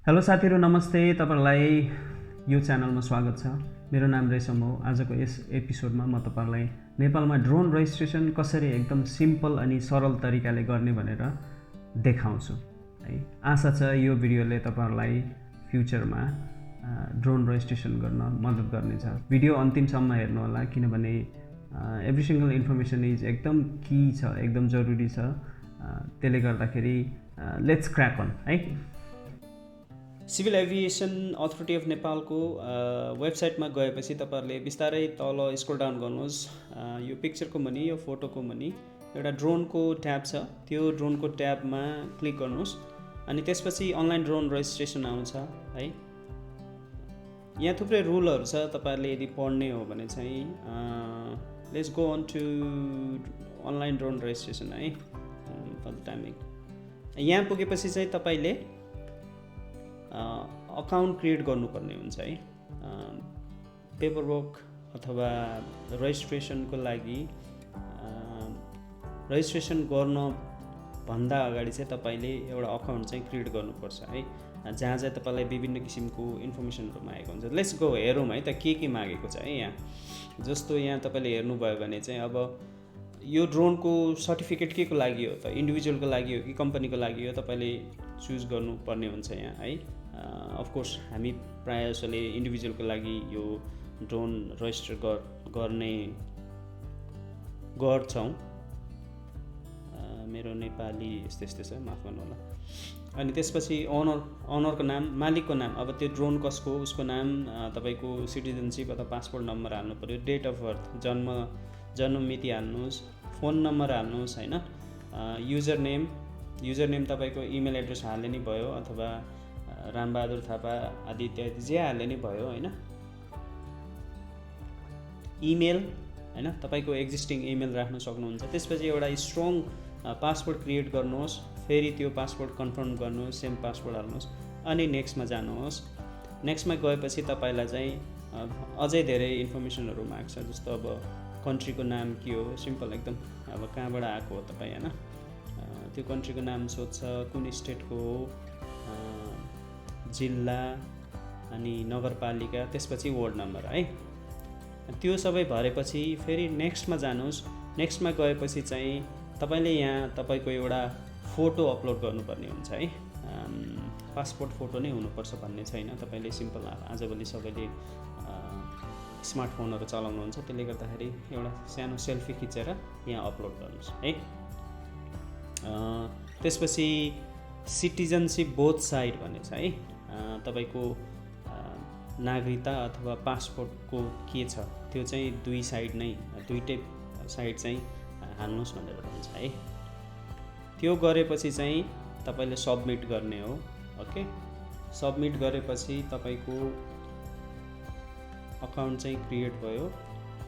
Hello साथीहरु नमस्ते, तपाईहरुलाई यो च्यानलमा स्वागत छ। मेरो नाम रेशम हो। आजको यस एपिसोडमा म तपाईहरुलाई नेपालमा ड्रोन रजिस्ट्रेसन कसरी एकदम सिम्पल अनि सरल तरिकाले गर्ने भनेर देखाउँछु है। आशा छ यो भिडियोले तपाईहरुलाई फ्युचरमा ड्रोन रजिस्ट्रेसन गर्न मद्दत गर्नेछ। भिडियो अन्तिमसम्म हेर्नु होला किनभने एभ्री सिंगल इन्फर्मेसन इज एकदम की छ, एकदम जरुरी छ। त्यसले गर्दाखेरि लेट्स क्र्याक अन है। सिभिल एभिएसन अथोरिटी अफ नेपालको वेबसाइटमा गएपछि तपाईहरुले बिस्तारै तल स्क्रोल डाउन गर्नुहोस्। यो पिक्चरको मुनि, यो फोटोको मुनि एउटा ड्रोनको ट्याब छ। त्यो ड्रोनको ट्याबमा क्लिक गर्नुहोस् अनि त्यसपछि अनलाइन ड्रोन रजिस्ट्रेसन आउँछ है। यहाँ थुप्रै रुलहरु छ, तपाईहरुले यदि पढ्ने हो भने चाहिँ let's go on to online drone registration है। फर द टाइमिङ यहाँ पुगेपछि चाहिँ तपाईले अकाउन्ट क्रिएट गर्नुपर्ने हुन्छ है। पेपरवर्क अथवा रजिस्ट्रेसनको लागि रजिस्ट्रेसन गर्न भन्दा अगाडि चाहिँ तपाईले एउटा अकाउन्ट चाहिँ क्रिएट गर्नुपर्छ है। जहाँ चाहिँ तपाईलाई विभिन्न किसिमको इन्फर्मेसनहरु मागेको हुन्छ। लेट्स गो हेरौँ है त के मागेको छ है। यहाँ जस्तो यहाँ तपाईले हेर्नुभयो भने चाहिँ अब यो ड्रोनको सर्टिफिकेट के को लागि हो त, इन्डिभिजुअलको लागि हो कि कम्पनीको लागि हो, तपाईले चुज गर्नुपर्ने हुन्छ यहाँ है। अफ कोर्स हामी प्रायः जसोले इन्डिभिजुअलको लागि यो ड्रोन रजिस्टर गर्ने गर्छौँ। मेरो नेपाली यस्तै छ, माफ गर्नु होला। अनि त्यसपछि ओनरको नाम, मालिकको नाम, अब त्यो ड्रोन कसको हो उसको नाम, तपाईको सिटिजनशिप अथवा पासपोर्ट नम्बर हाल्नु पर्यो, डेट अफ बर्थ, जन्म मिति हाल्नुहोस्, फोन नम्बर हाल्नुहोस् हैन। युजर नेम तपाईको इमेल एड्रेस हाल्ने नि भयो अथवा रामबहादुर थापा आदि इत्यादि जे हाल्ने नि भयो हैन। इमेल हैन, तपाईको एक्जिस्टिङ इमेल राख्न सक्नुहुन्छ। त्यसपछि एउटा स्ट्रङ पासवर्ड क्रिएट गर्नुहोस्, फेरि त्यो पासवर्ड कन्फर्म गर्नुहोस्, सेम पासवर्ड हाल्नुहोस् अनि नेक्स्टमा जानुहोस्। नेक्स्टमा गएपछि तपाईलाई चाहिँ अझै धेरै इन्फर्मेसनहरु माग्छ। जस्तो अब कन्ट्रीको नाम के हो, सिम्पल एकदम, अब कहाँबाट आएको हो तपाई हैन, त्यो कन्ट्रीको नाम सोध्छ, कुन स्टेटको हो, जिल्ला अनि नगरपालिका, त्यसपछि वार्ड नम्बर है। त्यो सबै भरेपछि फेरि नेक्स्टमा जानुहोस्। नेक्स्टमा गएपछि चाहिँ तपाईले यहाँ तपाईको एउटा फोटो अपलोड गर्नुपर्ने हुन्छ है। पासपोर्ट फोटो नै हुनुपर्छ भन्ने छैन। तपाईले सिम्पल आजभोलि सबैले स्मार्टफोनहरु चलाउनुहुन्छ, त्यसले गर्दाखेरि एउटा सानो सेल्फी खिचेर यहाँ अपलोड गर्नुहोस् है। त्यसपछि सिटिजनशिप बोथ साइड भन्ने छ है। तपाईको नागरिकता अथवा पासपोर्टको के छ त्यो चाहिँ दुईटै साइड चाहिँ हाल्नुहोस् भनेर भन्छ है। त्यो गरेपछि चाहिँ तपाईले सबमिट गर्ने हो। ओके, सबमिट गरेपछि तपाईको अकाउन्ट चाहिँ क्रिएट भयो।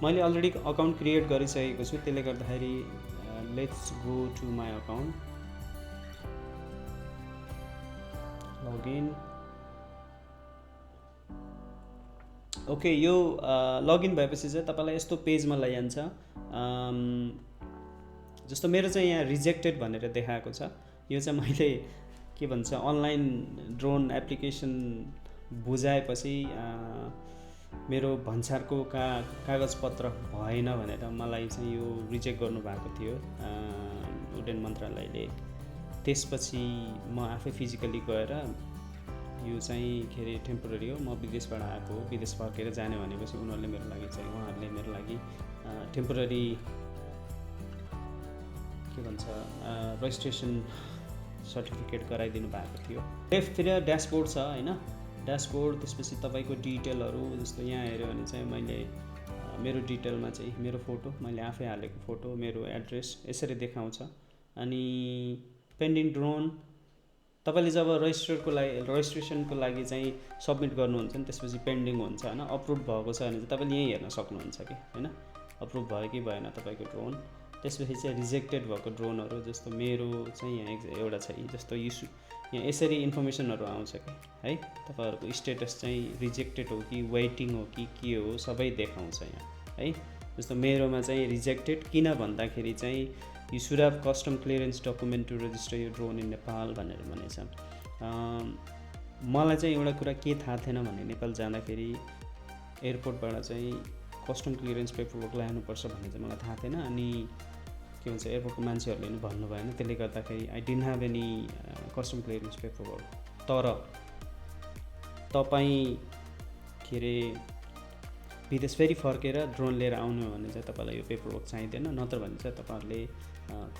मैले अलरेडी अकाउन्ट क्रिएट गरिसकेको छु, त्यसले गर्दाखेरि let's go to my account, login. Okay, यो लगइन भएपछि चाहिँ तपाईलाई यस्तो पेजमा लैजान्छ। जस्तो मेरो चाहिँ यहाँ रिजेक्टेड भनेर देखाएको छ। यो चाहिँ मैले के भन्छ अनलाइन ड्रोन एप्लिकेसन बुझाएपछि मेरो भन्सारको कागजपत्र भएन भनेर मलाई चाहिँ यो रिजेक्ट गर्नुभएको थियो उड्डयन मन्त्रालयले। त्यसपछि म आफै फिजिकली गएर यो चाहिँ के अरे टेम्पोररी हो, म विदेशबाट आएको हो, विदेश फर्केर जाने भनेपछि उहाँहरूले मेरो लागि टेम्पोररी के भन्छ रजिस्ट्रेसन सर्टिफिकेट गराइदिनु भएको थियो। लेफ्टतिर ड्यासबोर्ड छ हैन, ड्यासबोर्ड। त्यसपछि तपाईको डिटेलहरु, जस्तो यहाँ हेर्यो भने चाहिँ मैले मेरो डिटेलमा चाहिँ मेरो फोटो, मैले आफै हालेको फोटो, मेरो एड्रेस यसरी देखाउँछ। अनि पेन्डिङ ड्रोन तपाईले जब रजिस्ट्रेसनको लागि चाहिँ सबमिट गर्नुहुन्छ नि, त्यसपछि पेन्डिङ हुन्छ हैन। अप्रुभ भएको छ भने चाहिँ तपाईले यही हेर्न सक्नुहुन्छ कि हैन, अप्रुभ भयो कि भएन तपाईको ड्रोन। त्यसपछि चाहिँ रिजेक्टेड भएको ड्रोनहरु, जस्तो मेरो चाहिँ यहाँ एउटा छ, जस्तो यहाँ यसरी इन्फर्मेसनहरु आउँछ कि है। तपाईहरुको स्टेटस चाहिँ रिजेक्टेड हो कि वेटिङ हो कि के हो सबै देखाउँछ यहाँ है। जस्तो मेरोमा चाहिँ रिजेक्टेड किन भन्दाखेरि चाहिँ You should have custom clearance document to register your drone in Nepal भनेर भनेछ। मलाई चाहिँ एउटा कुरा के थाहा थिएन भने नेपाल जाँदाखेरि एयरपोर्टबाट चाहिँ कस्टम क्लियरेन्स पेपरवर्क ल्याउनुपर्छ भन्ने चाहिँ मलाई थाहा थिएन। अनि के भन्छ एयरपोर्टको मान्छेहरूले पनि भन्नु भएन, त्यसले गर्दाखेरि I didn't have any custom clearance paperwork. तर तपाईँ के अरे विदेश फेरि फर्केर ड्रोन लिएर आउनु हो भने चाहिँ तपाईँलाई यो पेपरवर्क चाहिँदैन, नत्र भने चाहिँ तपाईँहरूले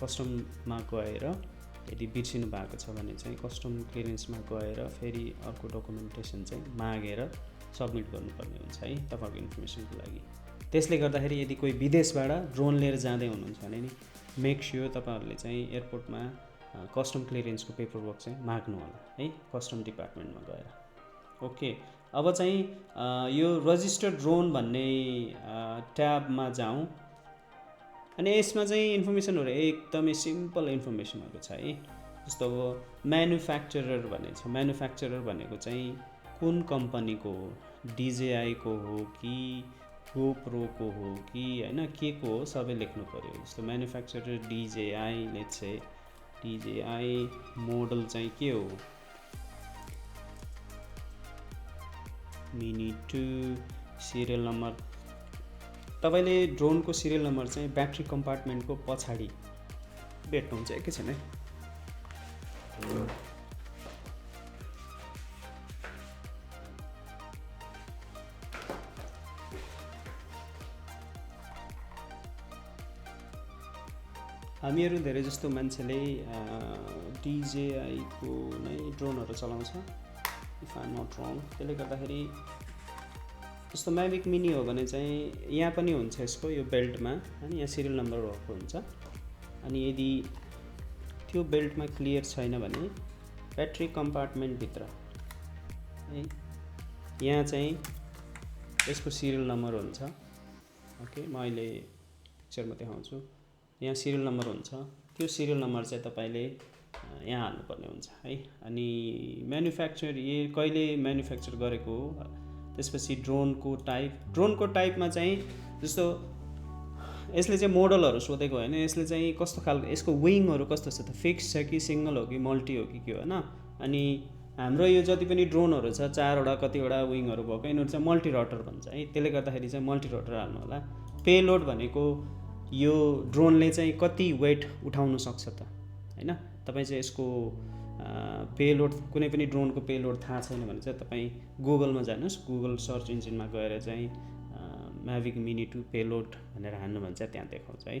कस्टममा गएर यदि बिर्सिनु भएको छ भने चाहिँ कस्टम क्लियरेन्समा गएर फेरि अर्को डकुमेन्टेसन चाहिँ मागेर सबमिट गर्नुपर्ने हुन्छ है तपाईँहरूको इन्फर्मेसनको लागि। त्यसले गर्दाखेरि यदि कोही विदेशबाट ड्रोन लिएर जाँदै हुनुहुन्छ भने नि मेक स्योर तपाईँहरूले चाहिँ एयरपोर्टमा कस्टम क्लियरेन्सको पेपरवर्क चाहिँ माग्नु होला है कस्टम डिपार्टमेन्टमा गएर। ओके, अब चाहिँ यो रजिस्टर्ड ड्रोन भन्ने ट्याबमा जाउँ। अनि यसमा चाहिँ इन्फर्मेसनहरू एकदमै सिम्पल इन्फर्मेसनहरू छ है। जस्तो अब म्यानुफ्याक्चरर भन्ने छ। म्यानुफ्याक्चरर भनेको चाहिँ कुन कम्पनीको हो, डिजेआईको हो कि गोप्रोको हो कि होइन के को हो सबै लेख्नु पऱ्यो। जस्तो म्यानुफ्याक्चरर डिजेआई, लेट्स से डिजेआई मोडल चाहिँ के हो, मिनी 2 सिरियल नम्बर। तपाईँले ड्रोनको सिरियल नम्बर चाहिँ ब्याट्री कम्पार्टमेन्टको पछाडि भेट्नुहुन्छ। एकैछिन है। हामीहरू धेरै जस्तो मान्छेले डिजेआईको नै ड्रोनहरू चलाउँछ इफ आइ एम नट रङ। त्यसले गर्दाखेरि जस्तो म्याभिक मिनी हो भने चाहिँ यहाँ पनि हुन्छ यसको यो बेल्टमा होइन, यहाँ सिरियल नम्बर भएको हुन्छ। अनि यदि त्यो बेल्टमा क्लियर छैन भने ब्याट्री कम्पार्टमेन्टभित्र है यहाँ चाहिँ यसको सिरियल नम्बर हुन्छ। ओके, म अहिले पिक्चरमा देखाउँछु। यहाँ सिरियल नम्बर हुन्छ, त्यो सिरियल नम्बर चाहिँ तपाईँले यहाँ हाल्नुपर्ने हुन्छ है। अनि म्यानुफ्याक्चर कहिले म्यानुफ्याक्चर गरेको हो, त्यसपछि ड्रोनको टाइपमा चाहिँ जस्तो यसले चाहिँ मोडलहरू सोधेको होइन, यसले चाहिँ कस्तो खालको यसको विङहरू कस्तो छ त, फिक्स छ कि सिङ्गल हो कि मल्टी हो कि के हो होइन। अनि हाम्रो यो जति पनि ड्रोनहरू छ 4वटा कतिवटा विङहरू भएको यिनीहरू चाहिँ मल्टी रोटर भन्छ है। त्यसले गर्दाखेरि चाहिँ मल्टी रोटर हाल्नु होला। पेलोड भनेको यो ड्रोनले चाहिँ कति वेट उठाउन सक्छ त होइन। तपाईँ चाहिँ यसको पेलोड कुनै पनि ड्रोनको पेलोड थाहा छैन भने चाहिँ तपाईँ गुगलमा जानुहोस्, गुगल सर्च इन्जिनमा गएर चाहिँ म्याभिक मिनी 2 पेलोड भनेर हान्नु भने चाहिँ त्यहाँ देखाउँछ है।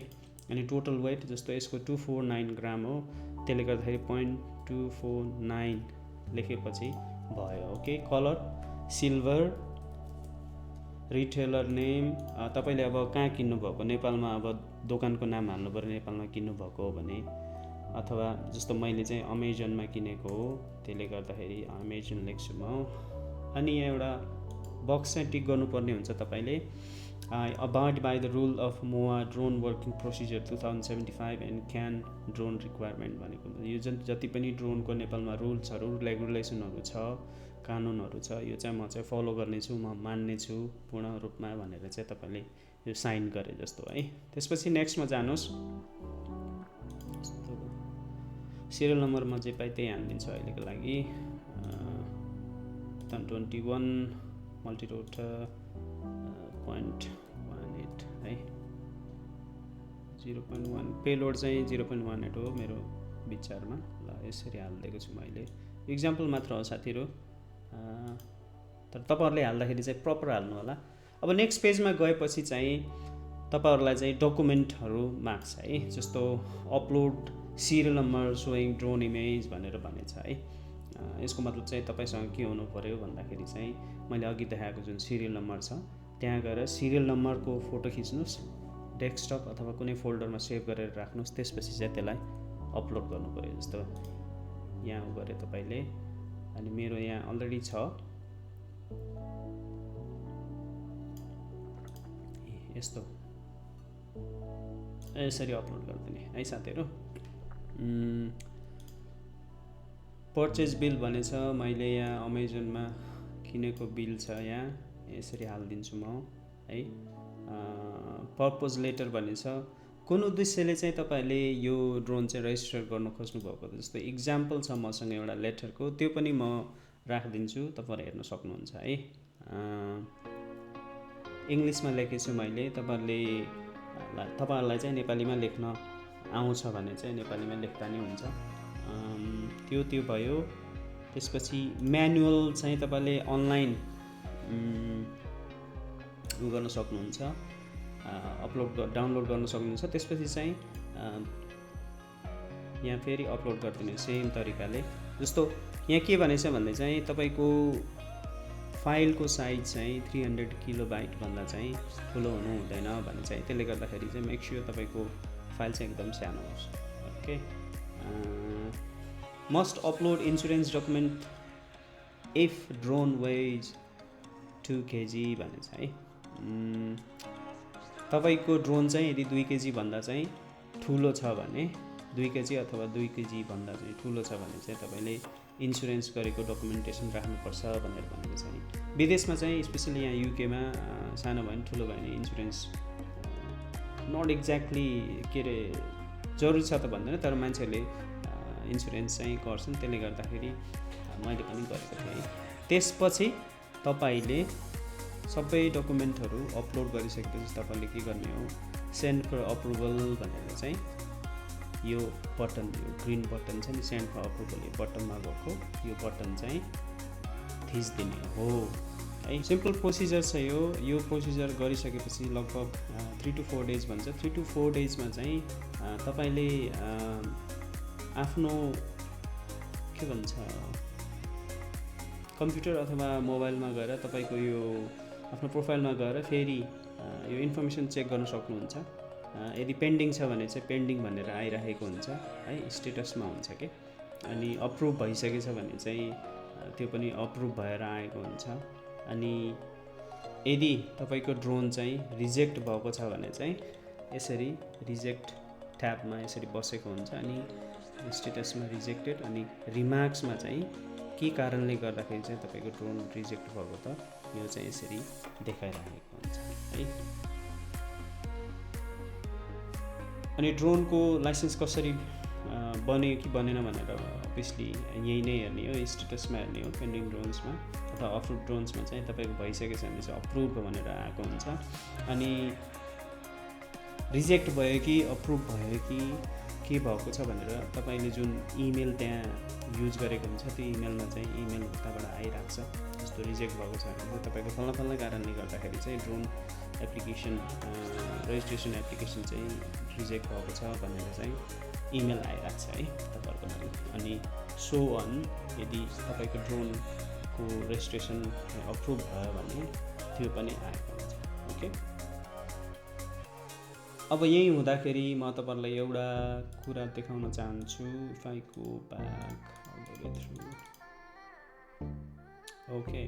अनि टोटल वेट जस्तो यसको 249 ग्राम हो, त्यसले गर्दाखेरि 0.249 लेखेपछि भयो। Okay, colour silver, retailer name तपाईँले अब कहाँ किन्नुभएको, नेपालमा अब दोकानको नाम हाल्नु पऱ्यो नेपालमा किन्नुभएको हो भने, अथवा जस्तो मैले चाहिँ अमेजनमा किनेको हो त्यसले गर्दाखेरि अमेजन लेख्छु म। अनि यहाँ एउटा बक्स चाहिँ टिक गर्नुपर्ने हुन्छ तपाईँले। Abide by the rule of MoHA drone working procedure 2075 and CAAN drone requirement भनेको यो जति पनि ड्रोनको नेपालमा रुल्सहरू रेगुलेसनहरू छ, कानुनहरू छ, यो चाहिँ म चाहिँ फलो गर्नेछु, म मान्नेछु पूर्ण रूपमा भनेर चाहिँ तपाईँले यो साइन गरे जस्तो है। त्यसपछि नेक्स्टमा जानुहोस्। सिरियल नम्बरमा जे पाइ त्यही हानिदिन्छु अहिलेको लागि। 21 मल्टिरोटर 0.18 है, 0.1 पेलोड चाहिँ 0.18 हो मेरो विचारमा। ल यसरी हालिदिएको छु मैले, इक्जाम्पल मात्र हो साथीहरू, तर तपाईँहरूले हाल्दाखेरि चाहिँ प्रपर हाल्नु होला। अब नेक्स्ट पेजमा गएपछि चाहिँ तपाईँहरूलाई चाहिँ डकुमेन्टहरू माग्छ है। जस्तो upload serial number showing drone image भनेर भनेछ है। यसको मतलब चाहिँ तपाईँसँग के हुनु पर्यो भन्दाखेरि चाहिँ मैले अघि देखाएको जुन सिरियल नम्बर छ त्यहाँ गएर सिरियल नम्बरको फोटो खिच्नुहोस्, डेस्कटप अथवा कुनै फोल्डरमा सेभ गरेर राख्नुहोस्। त्यसपछि चाहिँ त्यसलाई अपलोड गर्नु पर्यो। जस्तो यहाँ गरे तपाईँले, अनि मेरो यहाँ अलरेडी छ, यस्तो यसरी अपलोड गरिदिने है साथीहरू। पर्चेज बिल भनेछ, मैले यहाँ अमेजनमा किनेको बिल छ, यहाँ यसरी हालिदिन्छु म है। पर्पज लेटर भनेछ, कुन उद्देश्यले चाहिँ तपाईँले यो ड्रोन चाहिँ रेजिस्टर गर्न खोज्नु भएको। जस्तो इक्जाम्पल छ मसँग एउटा लेटरको, त्यो पनि म राखिदिन्छु, तपाईँहरू हेर्न सक्नुहुन्छ है। इङ्ग्लिसमा लेखेको छु मैले, तपाईँहरूलाई चाहिँ नेपालीमा लेख्न आउँछ भने चाहिँ नेपालीमा लेख्दा नि हुन्छ। त्यो भयो। त्यसपछि म्यानुअल चाहिँ तपाईँले अनलाइन गर्न सक्नुहुन्छ, डाउनलोड गर्न सक्नुहुन्छ। त्यसपछि चाहिँ यहाँ फेरि अपलोड गरिदिनु सेम तरिकाले। जस्तो यहाँ के भनेछ भन्दा चाहिँ तपाईँको फाइलको साइज चाहिँ 300 किलोबाइट भन्दा चाहिँ ठुलो हुनु हुँदैन भने चाहिँ, त्यसले गर्दाखेरि चाहिँ मेक स्योर तपाईँको फाइल चाहिँ एकदम सानो होस्। Okay, must upload insurance document if drone weighs 2 kg भनेछ है। तपाईँको ड्रोन चाहिँ यदि 2 kg भन्दा चाहिँ ठुलो छ भने, 2 kg अथवा 2 kg भन्दा चाहिँ ठुलो छ भने चाहिँ तपाईँले इन्सुरेन्स गरेको डकुमेन्टेसन राख्नुपर्छ भनेर भनेको छ नि। विदेशमा चाहिँ स्पेसली यहाँ युकेमा सानो भयो भने ठुलो भयो भने इन्सुरेन्स नट एक्ज्याक्टली के अरे जरुरी छ त भन्दैन, तर मान्छेहरूले इन्सुरेन्स चाहिँ गर्छन्। त्यसले गर्दाखेरि मैले पनि गरेको थिएँ। त्यसपछि तपाईँले सबै डकुमेन्टहरू अपलोड गरिसकेपछि तपाईँले के गर्ने हो, सेन्ड फर अप्रुभल भनेर चाहिँ यो बटन, यो ग्रिन बटन छ नि, सेन्ड फर अप्रुभल, यो बटनमा गएको यो बटन चाहिँ थिचिदिने हो है। सिम्पल प्रोसिजर छ यो प्रोसिजर गरिसकेपछि लगभग 3 to 4 days भन्छ। 3 to 4 daysमा चाहिँ तपाईँले आफ्नो के भन्छ कम्प्युटर अथवा मोबाइलमा गएर तपाईँको यो आफ्नो प्रोफाइलमा गएर फेरि यो इन्फर्मेसन चेक गर्न सक्नुहुन्छ। यदि पेन्डिङ छ भने चाहिँ पेन्डिङ भनेर आइरहेको हुन्छ है, स्टेटसमा हुन्छ के। अनि अप्रुभ भइसकेछ भने चाहिँ त्यो पनि अप्रुभ भएर आएको हुन्छ। अनि यदि तपाईँको ड्रोन चाहिँ रिजेक्ट भएको छ भने चाहिँ यसरी रिजेक्ट ट्याबमा यसरी बसेको हुन्छ। अनि स्टेटसमा रिजेक्टेड, अनि रिमार्क्समा चाहिँ के कारणले गर्दाखेरि चाहिँ तपाईँको ड्रोन रिजेक्ट भएको त यो चाहिँ यसरी देखाइरहेको हुन्छ है। अनि ड्रोनको लाइसेन्स कसरी बन्यो कि बनेन भनेर अभियसली यही नै हेर्ने हो, स्टेटसमा हेर्ने हो। पेन्डिङ ड्रोन्समा अथवा अप्रुभ ड्रोन्समा चाहिँ तपाईँको भइसकेछ भने चाहिँ अप्रुभ भनेर आएको हुन्छ। अनि रिजेक्ट भयो कि अप्रुभ भयो कि के भएको छ भनेर तपाईँले जुन इमेल त्यहाँ युज गरेको हुन्छ त्यो इमेलमा चाहिँ इमेल उताबाट आइरहेको छ। जस्तो रिजेक्ट भएको छ भने तपाईँको फल्ना कारणले गर्दाखेरि चाहिँ ड्रोन एप्लिकेसन रेजिस्ट्रेसन एप्लिकेसन चाहिँ रिजेक्ट भएको छ भनेर चाहिँ इमेल आइरहेको छ है तपाईँहरूको लागि। अनि सो अन यदि तपाईँको ड्रोनको रेजिस्ट्रेसन अप्रुभ भयो भने त्यो पनि आएको हुन्छ। ओके, अब यही हुँदाखेरि म तपाईँहरूलाई एउटा कुरा देखाउन चाहन्छु। If I go back all the way through. Okay,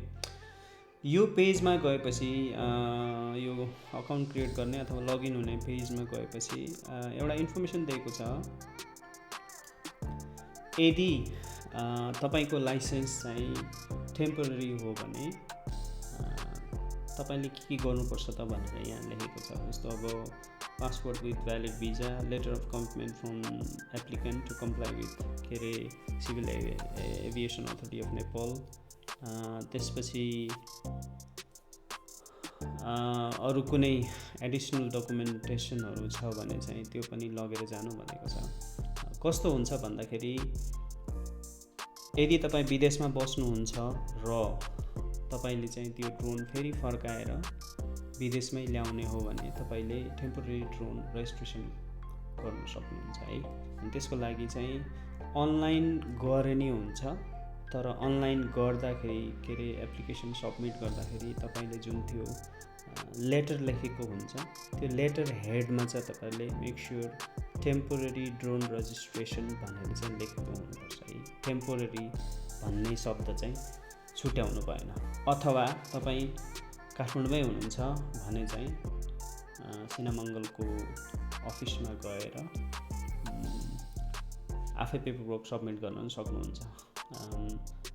यो पेजमा गएपछि यो अकाउन्ट क्रिएट गर्ने अथवा लगइन हुने पेजमा गएपछि एउटा इन्फर्मेसन दिएको छ। यदि तपाईँको लाइसेन्स चाहिँ टेम्पोररी हो भने तपाईँले के गर्नुपर्छ त भनेर यहाँ लेखेको छ। जस्तो अब passport with valid visa, letter of commitment from applicant to comply with के अरे civil aviation authority of Nepal. त्यसपछि अरू कुनै एडिसनल डकुमेन्टेसनहरू छ भने चाहिँ त्यो पनि लगेर जानु भनेको छ। कस्तो हुन्छ भन्दाखेरि यदि तपाईँ विदेशमा बस्नुहुन्छ र तपाईँले चाहिँ त्यो ड्रोन फेरि फर्काएर विदेशमै ल्याउने हो भने तपाईँले टेम्पोररी ड्रोन रेजिस्ट्रेसन गर्न सक्नुहुन्छ है। अनि त्यसको लागि चाहिँ अनलाइन गरे नि हुन्छ, तर अनलाइन गर्दाखेरि के अरे एप्लिकेसन सबमिट गर्दाखेरि तपाईँले जुन त्यो लेटर लेखेको हुन्छ त्यो लेटर हेडमा चाहिँ तपाईँले make sure temporary drone registration भनेर चाहिँ लेखेको हुनुपर्छ है। टेम्पोररी भन्ने शब्द चाहिँ छुट्याउनु भएन। अथवा तपाईँ काठमाडौँमै हुनुहुन्छ भने चाहिँ सिनामङ्गलको अफिसमा गएर आफै पेपरवर्क सबमिट गर्न पनि सक्नुहुन्छ।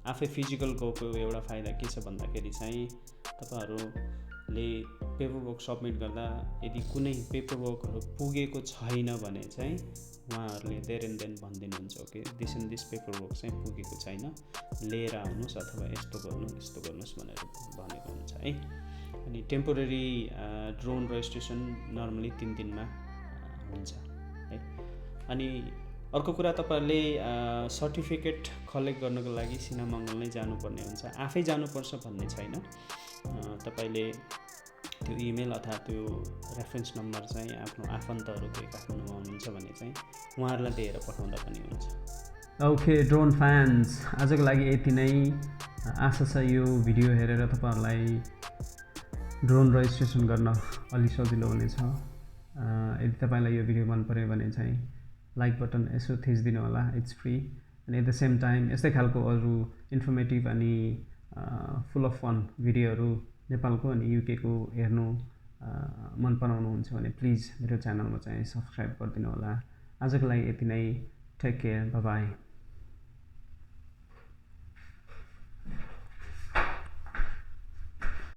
आफै फिजिकल गएको एउटा फाइदा के छ भन्दाखेरि चाहिँ तपाईँहरूले पेपरवर्क सबमिट गर्दा यदि कुनै पेपरवर्कहरू पुगेको छैन भने चाहिँ उहाँहरूले देयर एन्ड देन भनिदिनुहुन्छ okay this and this paper work चाहिँ पुगेको छैन, लिएर आउनुहोस् अथवा यस्तो गर्नुहोस् भनेर भनेको हुन्छ है। अनि टेम्पोरेरी ड्रोन रेजिस्ट्रेसन नर्मली 3 दिनमा हुन्छ है। अनि अर्को कुरा, तपाईँहरूले सर्टिफिकेट कलेक्ट गर्नको लागि सिनामङ्गल नै जानुपर्ने हुन्छ, आफै जानुपर्छ भन्ने छैन। तपाईँले त्यो इमेल अथवा त्यो रेफरेन्स नम्बर चाहिँ आफ्नो आफन्तहरू कोही काठमाडौँमा हुनुहुन्छ भने चाहिँ उहाँहरूलाई दिएर पठाउँदा पनि हुन्छ। ओके ड्रोन फ्यान्स, आजको लागि यति नै। आशा छ यो भिडियो हेरेर तपाईँहरूलाई ड्रोन रेजिस्ट्रेसन गर्न अलि सजिलो हुनेछ। यदि तपाईँलाई यो भिडियो मन पर्यो भने चाहिँ लाइक बटन यसो थिचिदिनु होला, इट्स फ्री। अनि एट द सेम टाइम यस्तै खालको अरू इन्फर्मेटिभ अनि फुल अफ फन भिडियोहरू नेपालको अनि युकेको हेर्नु मन पराउनुहुन्छ भने प्लिज मेरो च्यानलमा चाहिँ सब्सक्राइब गरिदिनु होला। आजको लागि यति नै। Take care, bye by.